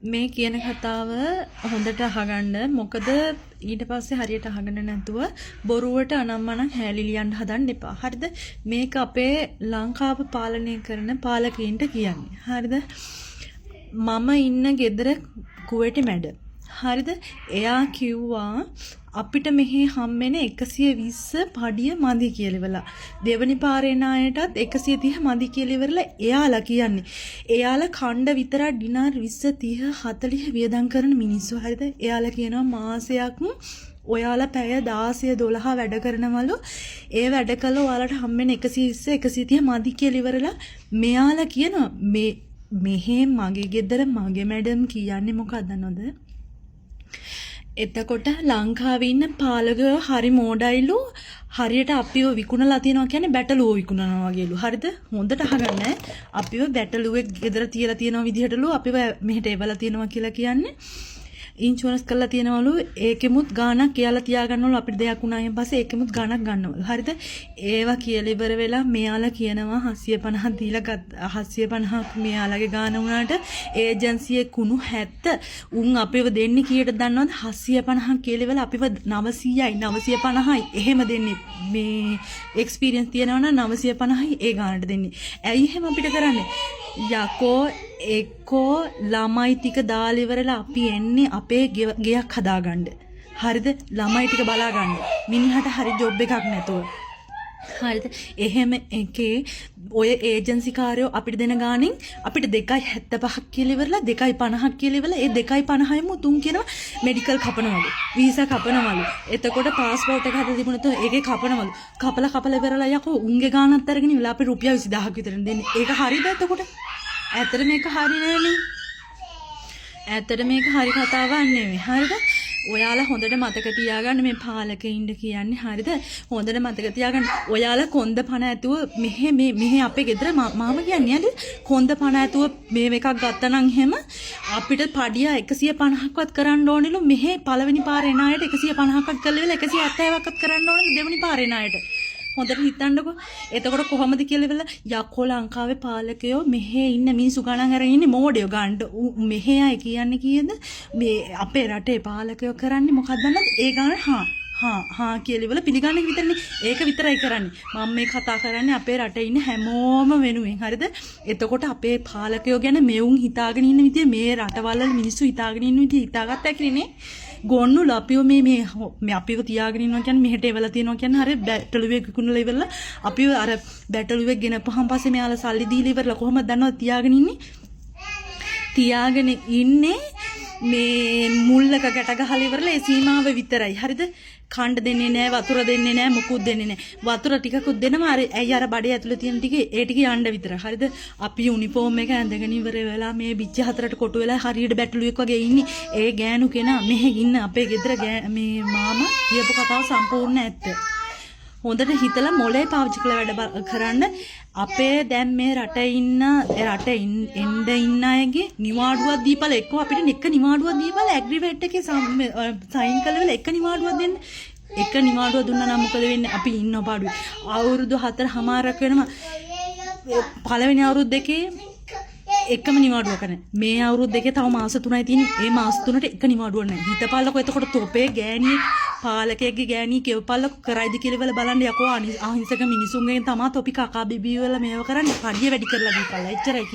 මේ කියන කතාව හොඳට අහගන්න. මොකද ඊට පස්සේ හරියට අහගන්න නැතුව බොරුවට අනම්මනම් හැලි ලියන්න හදන්න එපා. හරිද? මේක අපේ ලංකාව පාලනය කරන පාලකයින්ට කියන්නේ. හරිද? මම ඉන්න ගෙදර කුවේටි මැඩ. හරිද? එයා කිව්වා අපිට මෙහි හම්බෙන 120 පඩිය මදි කියලා ඉවරලා. දෙවනි පාරේ නායටත් 130 මදි කියලා ඉවරලා එයාලා කියන්නේ. එයාලා ඛණ්ඩ විතර ඩිනාර් 20 30 40 වියදම් කරන මිනිස්සු. හරිද? එයාලා කියනවා මාසයක් ඔයාලා පැය 16 12 වැඩ කරනවලු. ඒ වැඩ කළා ඔයාලට හම්බෙන 120 130 මදි කියලා ඉවරලා මෙයාලා කියනවා මෙහෙ මගේ ගෙදර මගේ මැඩම් කියන්නේ මොකක්ද දන්නවද? එතකොට ලංකාවේ ඉන්න පාලකයෝ හරි මෝඩයිලු. හරියට අපිව විකුණලා තියනවා කියන්නේ බැටළුවෝ විකුණනවා වගේලු. හරිද? හොඳට අහගන්න. අපිව බැටළුවෙක් ගෙදර තියලා තියනවා විදිහටලු අපිව මෙහෙට එවලා තියනවා කියලා කියන්නේ. ඉන්ෂුරන්ස් කරලා තියනවලු. ඒකෙමුත් ගාණක් කියලා තියාගන්නවලු. අපිට දෙයක් වුණායින් පස්සේ ඒකෙමුත් ගාණක් ගන්නවලු. හරිද? ඒවා කියලා ඉවර වෙලා මෙයාලා කියනවා 750 දීලා 750ක් මෙයාලගේ ගාණ වුණාට ඒජන්සියේ කුණු 70 උන් අපිව දෙන්නේ කීයට දන්නවද? 750ක් කියලා ඉවරලා අපිව 900යි 950යි එහෙම දෙන්නේ. මේ එක්ස්පීරියන්ස් තියනවා නම් 950යි ඒ ගාණට දෙන්නේ. ඇයි එහෙම අපිට කරන්නේ? යකෝ එක්කෝ ළමයි ටික දාලා ඉවරලා අපි එන්නේ අපේ ගෙයක් හදාගන්න. හරිද? ළමයි ටික බලාගන්න. මිනිහට හරි ජොබ් එකක් නැතුව. හරිද? එහෙම එකේ ඔය ඒජන්සි කාර්යෝ අපිට දෙන ගාණින් අපිට 2.75ක් කියලා ඉවරලා 2.50ක් කියලා ඉවරලා ඒ 2.50යිම තුන් කියනවා මෙඩිකල් කපනවලු. වීසා කපනවලු. එතකොට પાස්පෝර්ට් එක හද තිබුණොත් ඒකේ කපනවලු. කපලා ඉවරලා යකෝ උන්ගේ ගාණත් අරගෙන ඉවරලා අපි රුපියල් 20000ක් විතර දෙන්නේ. ඒක හරියද එතකොට? ඇත්තට මේක හරි නෑනේ. ඇත්තට මේක හරි කතාවක් නෙමෙයි. හරිද? ඔයාලා හොඳට මතක තියාගන්න මේ පාලකයින්ට කියන්නේ. හරිද? හොඳට මතක තියාගන්න. ඔයාලා කොන්ද පණ ඇතුව මෙහෙ අපේ ගෙදර මාම කියන්නේ නේද? කොන්ද පණ ඇතුව මේ එකක් ගත්තා නම් එහෙම අපිට පඩිය 150ක්වත් කරන්න ඕනෙලු. මෙහෙ පළවෙනි පාරේ ණයට 150ක්වත් කරලා ඉවරලා 170ක්වත් කරන්න ඕනෙලු දෙවෙනි පාරේ ණයට. හොඳට හිතන්නකෝ. එතකොට කොහොමද කියලා ඉවරලා යකෝ ලංකාවේ පාලකයෝ මෙහෙ ඉන්න මිනිස්සු ගණන් අරගෙන ඉන්නේ මෝඩයෝ ගන්න. මෙහෙ අය කියන්නේ කීයද? මේ අපේ රටේ පාලකයෝ කරන්නේ මොකක්ද දන්නවද? ඒ ගාන හා කියලා ඉවරලා පිළිගන්න විතරනේ. ඒක විතරයි කරන්නේ. මම මේ කතා කරන්නේ අපේ රටේ ඉන්න හැමෝම වෙනුවෙන්. හරිද? එතකොට අපේ පාලකයෝ ගැන මෙවුන් හිතාගෙන ඉන්න විදිය මේ රටවල මිනිස්සු හිතාගෙන ඉන්න විදිය හිතාගත්ත ඇකිනේ. ගොන්නු ලපියෝ මේ අපිව තියාගෙන ඉන්නවා කියන්නේ මෙහෙට එවලා තියනවා කියන්නේ හරිය බැටළුවෙක් විකුණලා ඉවරලා අපිව අර බැටළුවෙක් ගෙනපහන් පස්සේ මෙයාලා සල්ලි දීලා ඉවරලා කොහොමද දන්නවද තියාගෙන ඉන්නේ? තියාගෙන ඉන්නේ මේ මුල්ලක ගැට ගහලා ඉවරලා ඒ සීමාව විතරයි. හරිද? කණ්ඩ දෙන්නේ නැහැ, වතුර දෙන්නේ නැහැ, මොකුත් දෙන්නේ නැහැ. වතුර ටිකකුත් දෙනවා. ඇයි අර බඩේ ඇතුලේ තියෙන ටික ඒ ටික යන්න විතර. හරිද? අපි යුනිෆෝම් එක ඇඳගෙන ඉවර වෙලා මේ බිච්ච හතරට කොටු වෙලා හරියට බැටළුවෙක් වගේ ඉන්නේ. ඒ ගෑනු කෙනා මෙහෙ ඉන්න අපේ ගෙදර මේ මාමා කියපු කතාව සම්පූර්ණ ඇත්ත. හොඳට හිතලා මොලේ පාවිච්චි කරලා වැඩ කරන්න. අපේ දැන් මේ රටේ ඉන්න අයගේ නිවාඩුවක් දීපල එක්ක අපිට එක නිවාඩුවක් දීපල ඇග්‍රිමන්ට් එකේ සයින් කරලා එක නිවාඩුවක් දෙන්න. එක නිවාඩුවක් දුන්නා නම් මොකද වෙන්නේ? අපි ඉන්න පාඩුවේ. අවුරුදු 4මාරක් වෙනවා. පළවෙනි අවුරුදු දෙකේ එකම නිවාඩුවක නැහැ. මේ අවුරුදු දෙකේ තව මාස 3යි තියෙන්නේ. ඒ මාස 3ට එක නිවාඩුවක් නැහැ. හිතපල්ලකෝ එතකොට තොපේ ගෑණියෙක් පාලකයෙක්ගේ ගෑණියෙක් කෙවපල්ලකෝ කරයිද කියලා වල බලන්න යකෝ අහිංසක මිනිසුන්ගෙන් තමා තොපි කකා බිබී වල මේව කරන්නේ. පඩිය වැඩි කරලා දීපල්ලා. එච්චරයි.